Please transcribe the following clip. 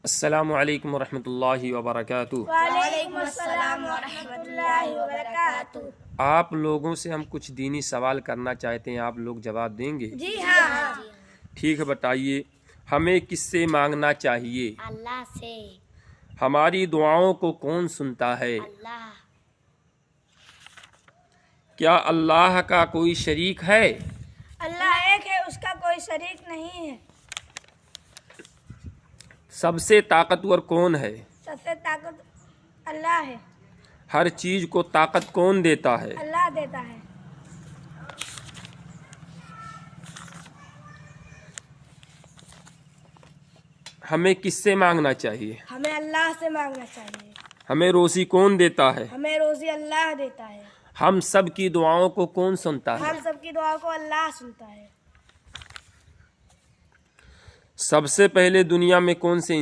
अस्सलामु अलैकुम वरहमतुल्लाहि वबरकातुहू। वालेकुम अस्सलाम वरहमतुल्लाहि वबरकातुहू। आप लोगों से हम कुछ दीनी सवाल करना चाहते हैं, आप लोग जवाब देंगे? जी हाँ। ठीक है, बताइए हमें किससे मांगना चाहिए? अल्लाह से। हमारी दुआओं को कौन सुनता है? अल्लाह। क्या अल्लाह का कोई शरीक है? अल्लाह एक है, उसका कोई शरीक नहीं है। सबसे ताकतवर कौन है? सबसे ताकत अल्लाह है। हर चीज को ताकत कौन देता है? अल्लाह देता है। हमें किससे मांगना चाहिए? हमें अल्लाह से मांगना चाहिए। हमें रोजी कौन देता है? हमें रोजी अल्लाह देता है। हम सब की दुआओं को कौन सुनता है? हम सबकी दुआ को अल्लाह सुनता है। सबसे पहले दुनिया में कौन से